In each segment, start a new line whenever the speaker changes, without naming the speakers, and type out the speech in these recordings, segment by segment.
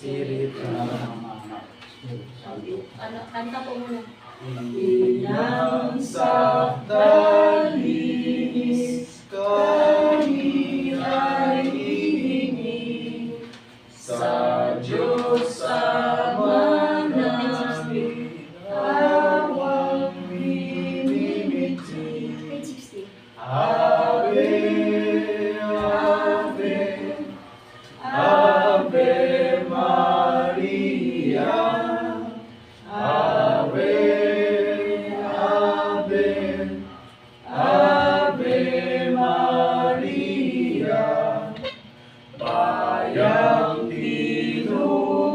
Spirit, Ama, Anak, Espiritu Santo.
Kanta po muna.
Inang sa dalis kami ay hihingi sa Diyos Ama namin awang minimiti.
Page 16.
Ave, Ave, Ave Maria, Ave, Ave, Ave Maria, bayang tinubuan,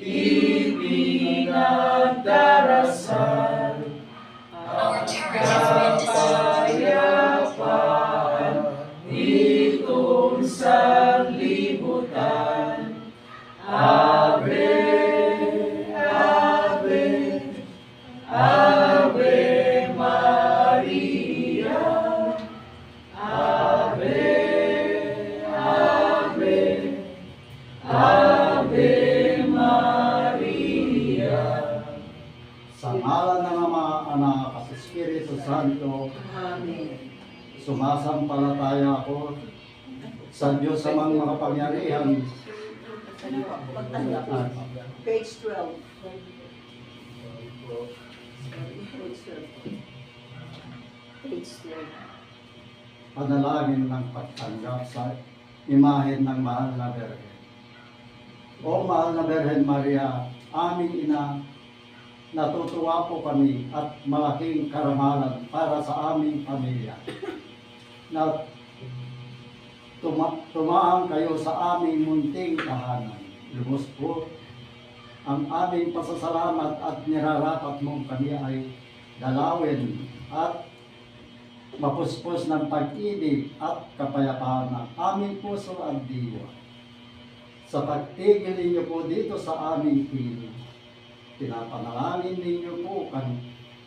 ipinagdarasal,
Our turret has been destroyed.
kapayapaan itong sanlibutan. Ave, Ave, Ave Maria, Ave, Ave, Ave Maria. Sa ngalan ng Ama, Anak at Espiritu Santo,
Amen.
sumasampalataya ako sa Diyos amang makapangyarihan.
Page 12. Page 12.
Page 12.
Panalangin ng pagtanggap sa imahen ng mahal na Birhen. O mahal na Birhen Maria, aming ina, natutuwa po kami at malaking karamalan para sa aming pamilya na tumaang kayo sa aming munting tahanan. Lubos po ang aming pasasalamat at nirarapat mong kami ay dalawin at mapuspos ng pag-ibig at kapayapaan ng aming puso at diwa. Sa pagtigil ninyo po dito sa aming piling, pinapanalangin ninyo po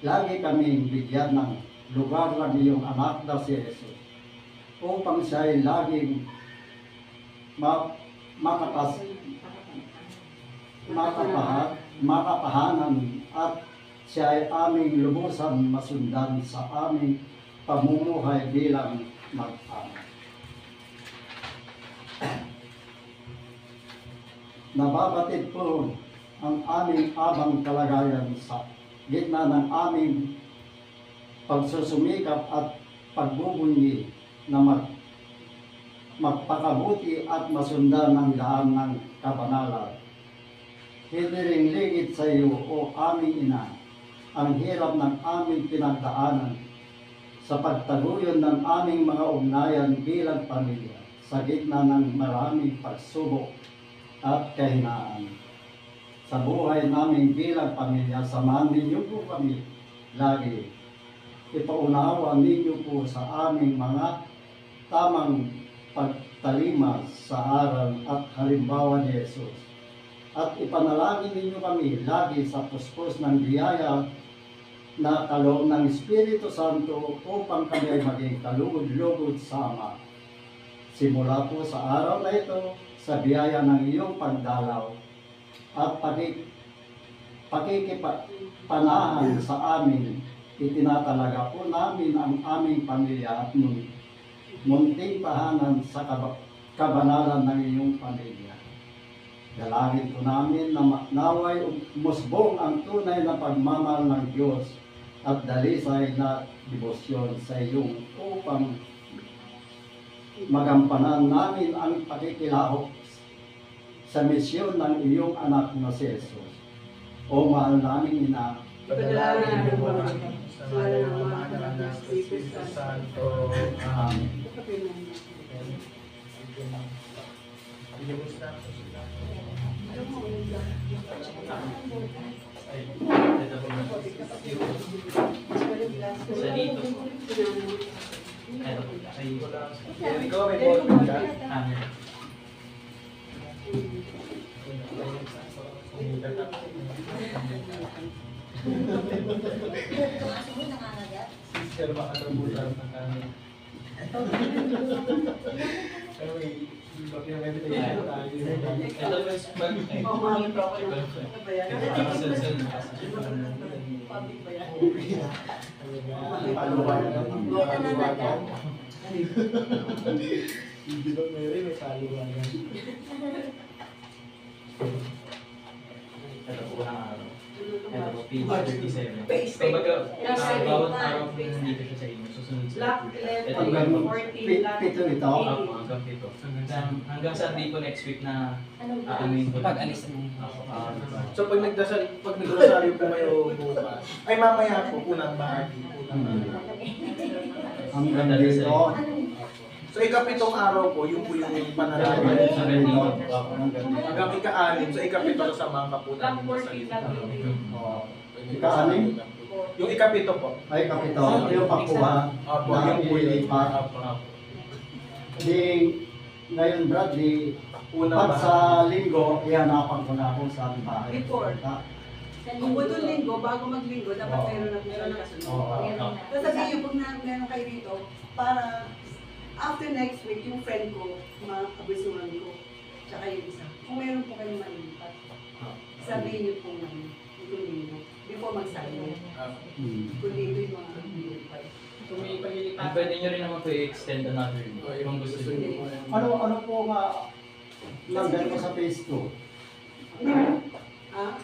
lagi kaming bigyan ng lugar ng iyong anak na si Jesus upang siya ay laging makapahanan at siya ay aming lubusan masundan sa aming pamumuhay bilang mag-ama. Nababatid po ang aming abang kalagayan sa gitna ng aming pagsusumikap at pagbubunyi na magpakabuti at masundan ang daan ng kabanalan. Hiniringlingit sa iyo, O aming ina, ang hirap ng aming pinagdaanan sa pagtaguyon ng aming mga ugnayan bilang pamilya sa gitna ng maraming pagsubok at kahinaan. Sa buhay namin bilang pamilya, samahan ninyo po kami lagi. Ipaunawa ninyo po sa aming mga tamang pagtalima sa aral at halimbawa ni Jesus. At ipanalangin ninyo kami lagi sa puspos ng biyaya na kaloob ng Espiritu Santo upang kami ay maging kalugod-lugod sa Ama. Simula po sa araw na ito, sa biyaya ng iyong pagdalaw at pakikipanahan sa amin, itinatalaga po namin ang aming pamilya at munting tahanan sa kabanalan ng iyong pamilya. Dalangin po namin na naway musbong ang tunay na pagmamahal ng Diyos at dalisay na debosyon sa iyong upang magampanan namin ang pakikilahok sa misyon ng iyong anak na si Jesus. O mahal naming ina,
Ipanalangin mo kami sa ngalan ng Ama, Anak at Espiritu Santo.
Amen.
Sa dito. Ikaw may bottle ka? Amen.
Sumunod na nga nagat.
Sister, baka nabutan na kami. Anyway, Ito was pag
Pumamit ako ng ano ba yan? Public ba yan?
Hindi ba Mary may paluwagan?
ito po ang araw. Ito po, page 37.
Page
Kumbaga,
Page
bawat
71.
araw po nandito siya sa inyo. Susunod
Block
sa ito
11,
yung
14, block
Pito ito.
hanggang pito. Hanggang Sunday po next week na
Anong
aamin po.
Pag-alis na.
So pag nagdasal po kayo bukas, ay mamaya po, unang bahagi.
Hanggang dito.
So ikapitong araw po, yung po yung panalangin.
Hanggang dito.
Hanggang ika-anim, so ikapito sa mga po
block
namin
14, block 18.
Ika-anim?
Yung ikapito po.
Ay, kapito. Ito yung pagkuha.
Opo,
Na
yung po yung
ililipat. Di, ngayon Brad, di,
unang
pag
bahagi.
sa linggo, ihanapan ko na ako sa aming bahay.
Before. Kung buto linggo, bago maglinggo, dapat
Oo.
meron na po kasunod.
Oo.
So sabihin niyo, pag meron kayo dito, para after next week, yung friend ko, makabisuhan ko, tsaka yung isa. Kung meron po kayong malilipat, sabihin niyo po namin, itong linggo, before magsabi. Kung dito yung mga malilipat.
Kung may paglilipat.
Pwede nyo rin naman po i-extend another kung gusto nyo.
Ano po nga, number ko sa phase 2.
Ah,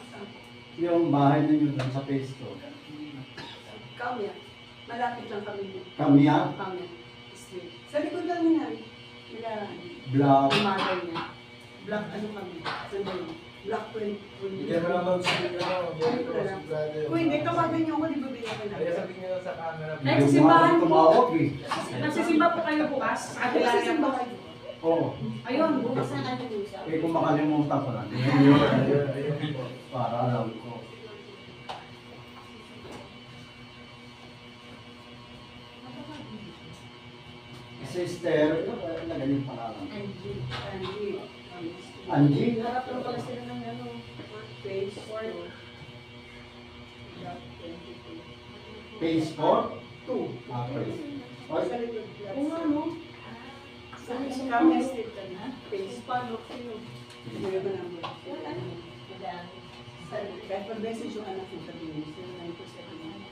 Yung bahay ninyo lang sa phase 2.
Kamya. Malapit lang kami dito.
Kamya,
Kamya. Street. Sa likod lang niya. Nila,
Black,
umagal niya. Block ano kami? Sandali. Block 20.
Hindi mo naman sabihin brother.
Kung hindi, tawagan niyo ako, di ba bigyan ko
Kaya
na?
sabihin nyo sa camera.
Ay,
yung
simbahan
mga
po.
tumawag eh.
Nagsisimba po kayo bukas? Sa
Ah,
kabila niya po.
Oo.
Ayun, bukas.
Saan ka nag-usap?
Eh kung makalimutan ko na.
Ayun po.
Para alam ko. Sister, lagay yung pangalan.
Angie.
Angie.
Angie?
Harap lang pala sila ng ano.
Page 4.
Phase 4?
2.
Okay.
Sa likod.
Kung ano,
Sa Kamya Street ka na. Page 5. Meron ka number.
madami.
Kahit pag-message yung anak mo, sabihin mo, 0927.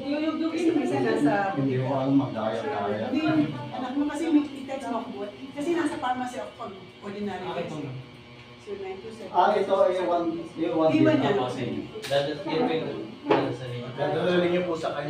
Yung isa nasa...
Hindi ko alam magdaya-daya.
Hindi, anak mo kasi may text mo ako. Kasi nasa pharmacy ako pag ordinary text. So, 927.
Ah, ito yung one
Di ba niya?
Dadalhin niyo po sa inyo.
Dadalhin niyo po sa kanya.